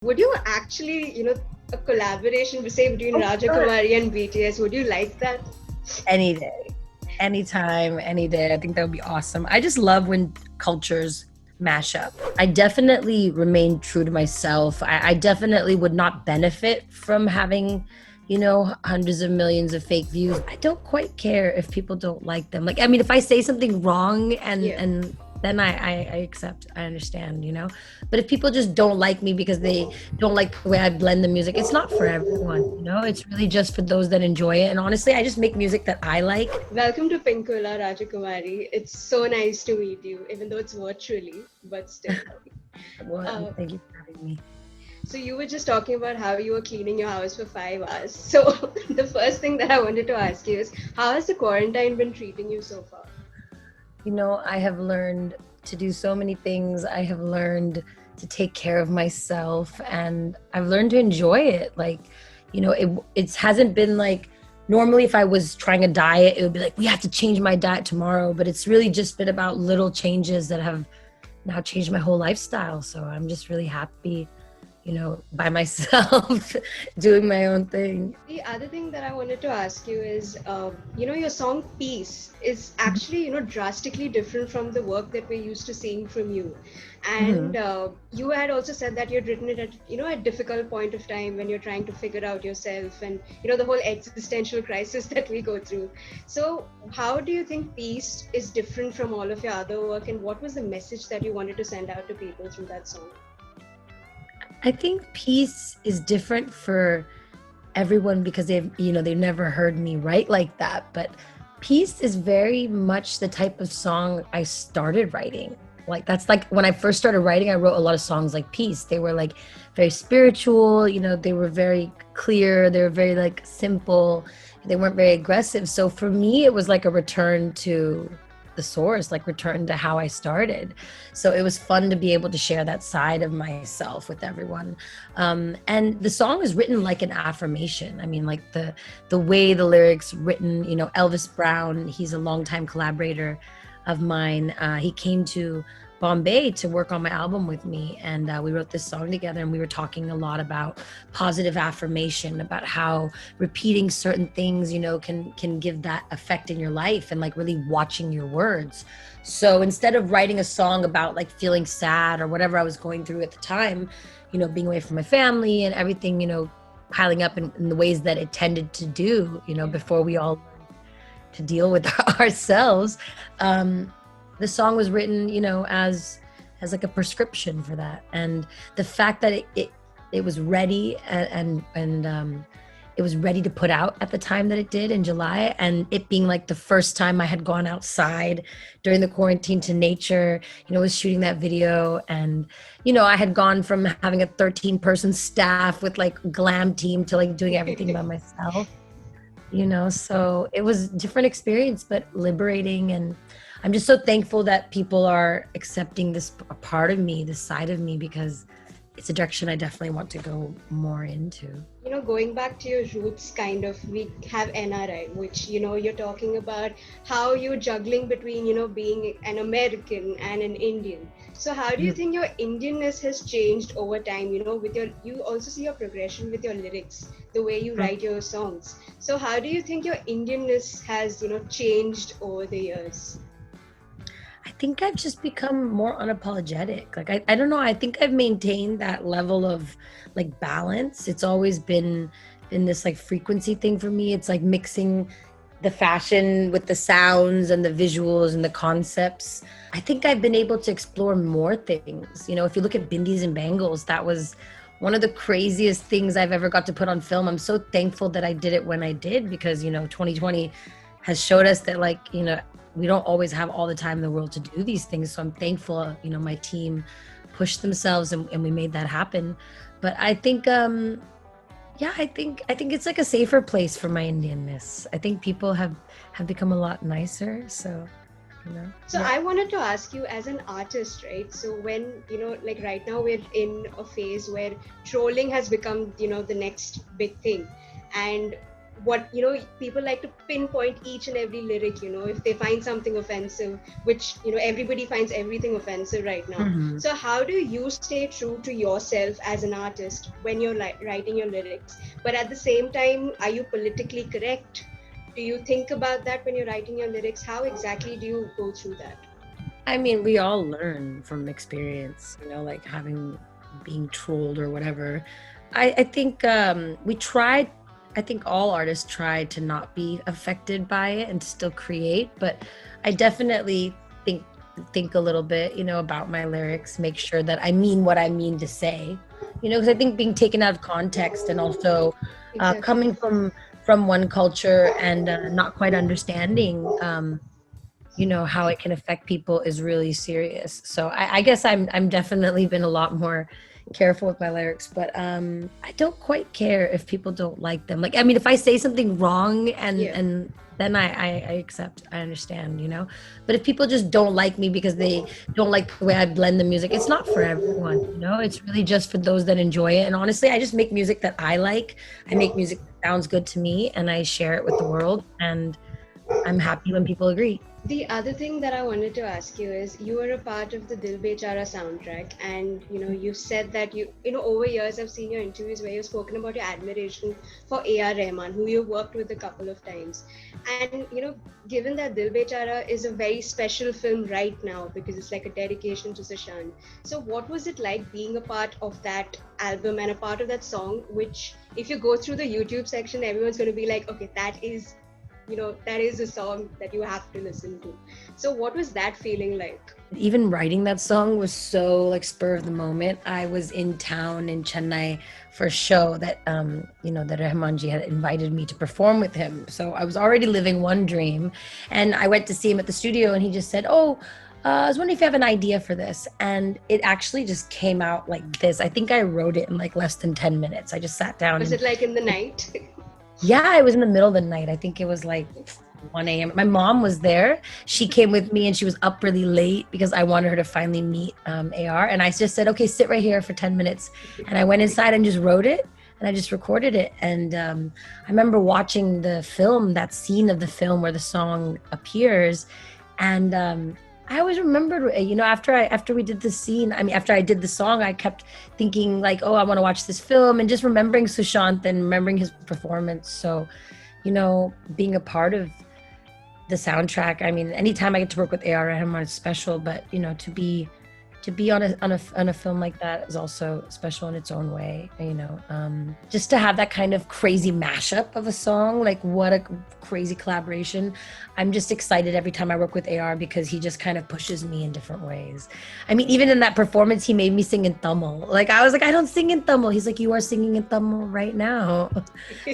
Would you actually, a collaboration, say, between Oh, Raja sure. Kumari and BTS, would you like that? Any day, anytime, any day. I think that would be awesome. I just love when cultures mash up. I definitely remain true to myself. I definitely would not benefit from having, hundreds of millions of fake views. I don't quite care if people don't like them. Like, I mean, if I say something wrong and Yeah. and then I accept, I understand. But if people just don't like me because they don't like the way I blend the music, it's not for everyone. It's really just for those that enjoy it. And honestly, I just make music that I like. Welcome to Pinkula, Raja Kumari. It's so nice to meet you, even though it's virtually, but still. Well, Uh, thank you for having me. so you were just talking about how you were cleaning your house for 5 hours. So the first thing that I wanted to ask you is, how has the quarantine been treating you so far? I have learned to do so many things. I have learned to take care of myself, and I've learned to enjoy it. Like, it hasn't been like, normally if I was trying a diet, it would be like, we have to change my diet tomorrow. But it's really just been about little changes that have now changed my whole lifestyle. So I'm just really happy, by myself, doing my own thing. The other thing that I wanted to ask you is, your song Peace is actually, drastically different from the work that we're used to seeing from you. Mhm. And you had also said that you'd written it at, a difficult point of time when you're trying to figure out yourself and, the whole existential crisis that we go through. So how do you think Peace is different from all of your other work, and what was the message that you wanted to send out to people through that song? I think peace is different for everyone because they've never heard me write like that. But peace is very much the type of song I started writing. Like, that's like when I first started writing, I wrote a lot of songs like peace. They were like very spiritual, they were very clear, they were very like simple, they weren't very aggressive. So for me, it was like a return to the source, like return to how I started. So it was fun to be able to share that side of myself with everyone. And the song is written like an affirmation. I mean, like the way the lyrics written, Elvis Brown, he's a longtime collaborator of mine. He came to Bombay to work on my album with me, and we wrote this song together. And we were talking a lot about positive affirmation, about how repeating certain things, can give that effect in your life, and like really watching your words. So instead of writing a song about like feeling sad or whatever I was going through at the time, being away from my family and everything, piling up in the ways that it tended to do, before we all to deal with ourselves. Um, the song was written, as like a prescription for that, and the fact that it was ready, and it was ready to put out at the time that it did in July, and it being like the first time I had gone outside during the quarantine to nature, was shooting that video. And I had gone from having a 13-person staff with like glam team to like doing everything by myself. So it was a different experience, but liberating. And I'm just so thankful that people are accepting this part of me, this side of me, because it's a direction I definitely want to go more into. Going back to your roots, kind of, we have NRI, which, you're talking about how you're juggling between, being an American and an Indian. So how do you think your Indianness has changed over time? You also see your progression with your lyrics, the way you write your songs. So how do you think your Indianness has, changed over the years? I think I've just become more unapologetic. Like, I don't know. I think I've maintained that level of like balance. It's always been in this like frequency thing for me. It's like mixing the fashion with the sounds and the visuals and the concepts. I think I've been able to explore more things. If you look at Bindis and Bangles, that was one of the craziest things I've ever got to put on film. I'm so thankful that I did it when I did, because 2020 has showed us that, like, we don't always have all the time in the world to do these things. So I'm thankful, my team pushed themselves, and we made that happen. But I think, yeah, I think it's like a safer place for my Indianness. I think people have become a lot nicer. So, So yeah. I wanted to ask you, as an artist, right? So when, like right now we're in a phase where trolling has become, the next big thing. And what, people like to pinpoint each and every lyric, if they find something offensive, which, everybody finds everything offensive right now. Mhm. So how do you stay true to yourself as an artist when you're writing your lyrics, but at the same time, are you politically correct? Do you think about that when you're writing your lyrics? How exactly do you go through that? I mean, we all learn from experience, like being trolled or whatever. I think we tried, I think all artists try to not be affected by it and to still create, but I definitely think a little bit, about my lyrics, make sure that I mean what I mean to say, because I think being taken out of context and also Exactly. coming from one culture and not quite understanding how it can affect people is really serious. So I guess I'm definitely been a lot more careful with my lyrics, but I don't quite care if people don't like them. Like, I mean, if I say something wrong Yeah. and then I accept, I understand, but if people just don't like me because they don't like the way I blend the music, it's not for everyone, it's really just for those that enjoy it. And honestly, I just make music that I like. I make music that sounds good to me and I share it with the world, and I'm happy when people agree. The other thing that I wanted to ask you is, you were a part of the Dil Bechara soundtrack, and you said that over years I've seen your interviews where you've spoken about your admiration for A.R. Rahman, who you worked with a couple of times. And given that Dil Bechara is a very special film right now because it's like a dedication to Sushant, so what was it like being a part of that album and a part of that song, which if you go through the YouTube section, everyone's going to be like, okay, that is a song that you have to listen to. So what was that feeling like? Even writing that song was so like spur of the moment. I was in town in Chennai for a show that that Rahmanji had invited me to perform with him. So I was already living one dream, and I went to see him at the studio, and he just said, "Oh, I was wondering if you have an idea for this." And it actually just came out like this. I think I wrote it in like less than 10 minutes. I just sat down Was and it like in the night? yeah, it was in the middle of the night. I think it was like 1 a.m. My mom was there. She came with me and she was up really late because I wanted her to finally meet AR. And I just said, okay, sit right here for 10 minutes. And I went inside and just wrote it and I just recorded it. And I remember watching the film, that scene of the film where the song appears. And I always remembered, after we did the scene, I mean, after I did the song, I kept thinking like, oh, I want to watch this film, and just remembering Sushant and remembering his performance. So, being a part of the soundtrack, I mean, anytime I get to work with AR Rahman, it's special, but, to be on a film like that is also special in its own way, just to have that kind of crazy mashup of a song, like what a crazy collaboration. I'm just excited every time I work with AR because he just kind of pushes me in different ways. I mean, even in that performance, he made me sing in Tamil. Like, I was like, I don't sing in Tamil. He's like, you are singing in Tamil right now.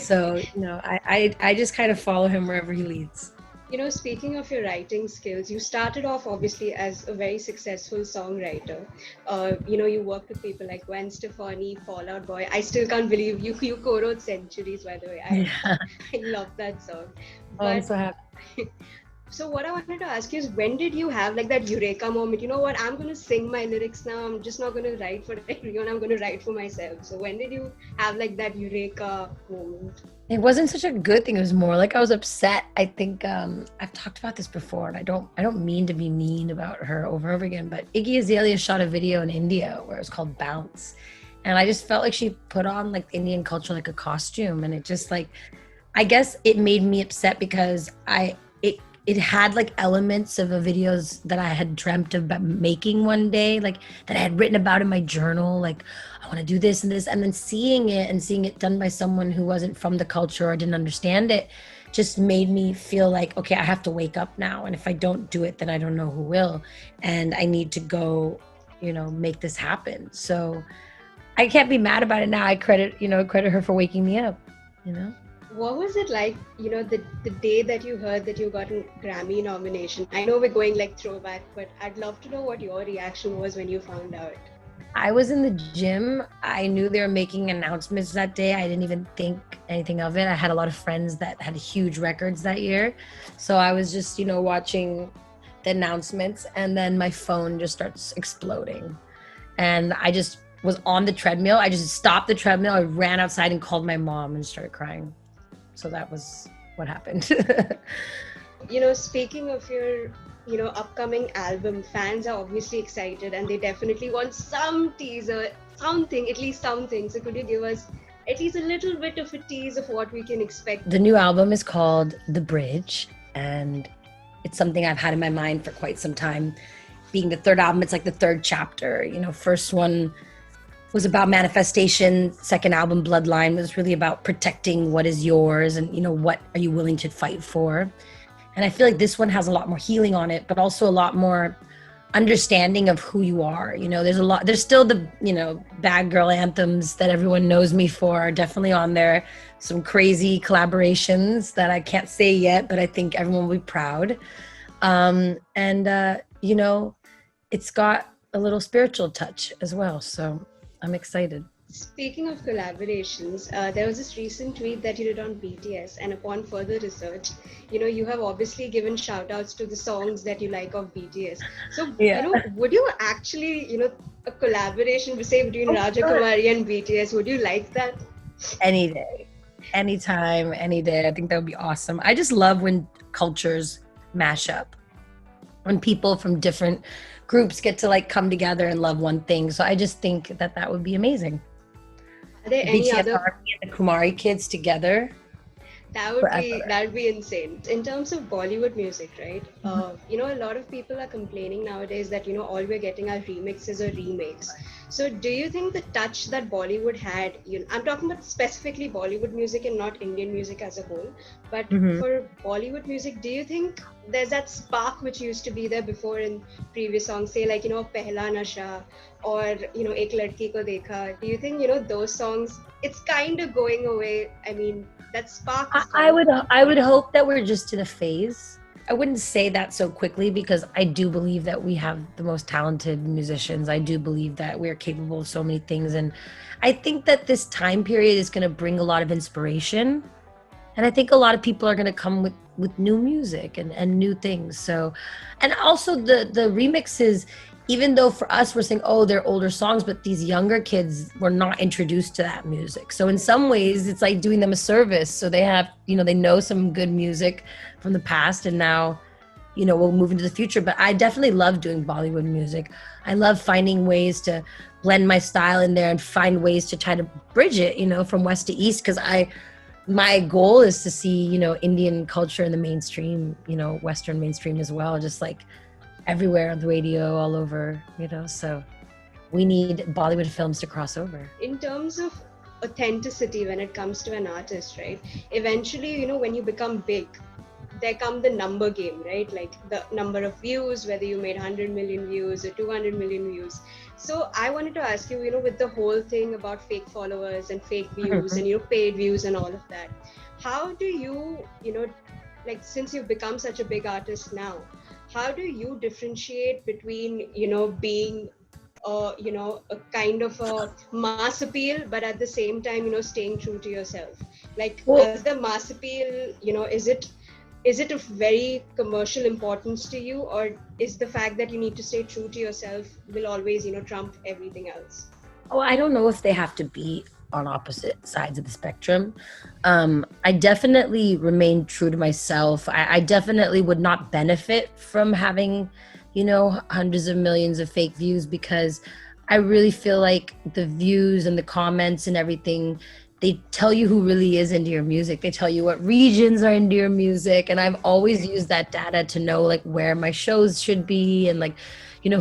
So, I just kind of follow him wherever he leads. Speaking of your writing skills, you started off obviously as a very successful songwriter. You worked with people like Gwen Stefani, Fall Out Boy. I still can't believe you co-wrote Centuries, by the way. Yeah. I love that song. Oh, I'm But so happy. so what I wanted to ask you is, when did you have like that eureka moment? You know what? I'm going to sing my lyrics now. I'm just not going to write for everyone. I'm going to write for myself. So when did you have like that eureka moment? It wasn't such a good thing. It was more like I was upset. I think I've talked about this before, and I don't mean to be mean about her over and over again, but Iggy Azalea shot a video in India where it was called Bounce. And I just felt like she put on like Indian culture like a costume, and it just like, I guess it made me upset because it had like elements of a videos that I had dreamt about making one day, like that I had written about in my journal, like I want to do this and this, and then seeing it done by someone who wasn't from the culture or didn't understand it just made me feel like, okay, I have to wake up now, and if I don't do it, then I don't know who will, and I need to go, make this happen. So I can't be mad about it now. I credit her for waking me up. What was it like, the day that you heard that you got a Grammy nomination? I know we're going like throwback, but I'd love to know what your reaction was when you found out. I was in the gym. I knew they were making announcements that day. I didn't even think anything of it. I had a lot of friends that had huge records that year. So I was just, watching the announcements, and then my phone just starts exploding. And I just was on the treadmill. I just stopped the treadmill. I ran outside and called my mom and started crying. So that was what happened. Speaking of your, upcoming album, fans are obviously excited and they definitely want some teaser, something, at least something. So could you give us at least a little bit of a tease of what we can expect? The new album is called The Bridge, and it's something I've had in my mind for quite some time. Being the third album, it's like the third chapter. First one was about manifestation. Second album, Bloodline, was really about protecting what is yours and, what are you willing to fight for. And I feel like this one has a lot more healing on it, but also a lot more understanding of who you are. There's still the, bad girl anthems that everyone knows me for are definitely on there. Some crazy collaborations that I can't say yet, but I think everyone will be proud. It's got a little spiritual touch as well. So I'm excited. Speaking of collaborations, there was this recent tweet that you did on BTS, and upon further research, you have obviously given shout outs to the songs that you like of BTS. So, Yeah. would you actually, a collaboration, say, between Raja Kumari and BTS, would you like that? Any day, anytime, any day. I think that would be awesome. I just love when cultures mash up, when people from different groups get to like come together and love one thing. So I just think that would be amazing. Are there The any BTS other? Army and the Kumari kids together. That would be insane. In terms of Bollywood music, right? A lot of people are complaining nowadays that all we're getting are remixes or remakes. So, do you think the touch that Bollywood had? I'm talking about specifically Bollywood music and not Indian music as a whole. But for Bollywood music, do you think there's that spark which used to be there before in previous songs, say like Pehla Nasha or Ek Ladki Ko Dekha? Do you think those songs? It's kind of going away. I mean, that spark is gone. I would hope that we're just in a phase. I wouldn't say that so quickly because I do believe that we have the most talented musicians. I do believe that we're capable of so many things. And I think that this time period is going to bring a lot of inspiration. And I think a lot of people are going to come with new music and new things. So, and also the remixes, even though for us we're saying, oh, they're older songs, but these younger kids were not introduced to that music. So in some ways it's like doing them a service. So they have, they know some good music from the past and now, we'll move into the future. But I definitely love doing Bollywood music. I love finding ways to blend my style in there and find ways to try to bridge it, from west to east. Cause my goal is to see, Indian culture in the mainstream, Western mainstream as well. Just like everywhere on the radio, all over, so we need Bollywood films to cross over. In terms of authenticity when it comes to an artist, right? Eventually, when you become big, there come the number game, right? Like the number of views, whether you made 100 million views or 200 million views. So I wanted to ask you, with the whole thing about fake followers and fake views and, paid views and all of that, how do you, like since you've become such a big artist now, how do you differentiate between, being, a kind of a mass appeal, but at the same time, staying true to yourself? Like, does the mass appeal, is it of very commercial importance to you, or is the fact that you need to stay true to yourself will always, trump everything else? Oh, I don't know if they have to be on opposite sides of the spectrum. I definitely remain true to myself. I definitely would not benefit from having, hundreds of millions of fake views, because I really feel like the views and the comments and everything, they tell you who really is into your music. They tell you what regions are into your music. And I've always used that data to know like where my shows should be and like,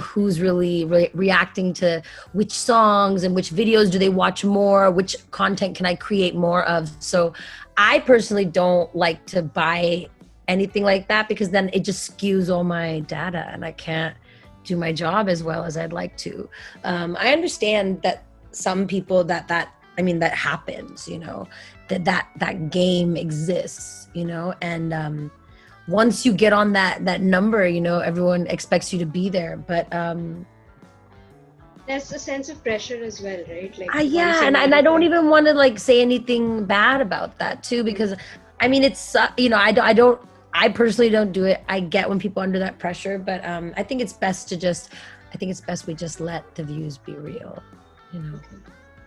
who's really reacting to which songs and which videos do they watch more, which content can I create more of. So I personally don't like to buy anything like that, because then it just skews all my data and I can't do my job as well as I'd like to. I understand that some people that happens, that game exists, and once you get on that number, everyone expects you to be there. But there's a sense of pressure as well, right? Like and I don't even want to like say anything bad about that too, because I mean it's I personally don't do it. I get when people are under that pressure, but I think it's best we just let the views be real, Okay.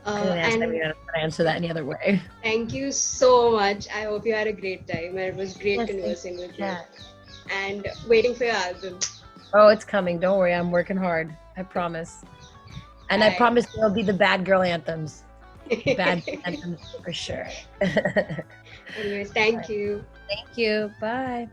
I didn't answer, I And mean, I don't answer that any other way. thank you so much. I hope you had a great time, and it was great Yes, thank conversing with you. yeah. And waiting for your album. Oh, it's coming. Don't worry. I'm working hard. I promise. And I Bye. promise there'll be the bad girl anthems. Bad anthems for sure. Thank Anyways, thank you. you. Bye.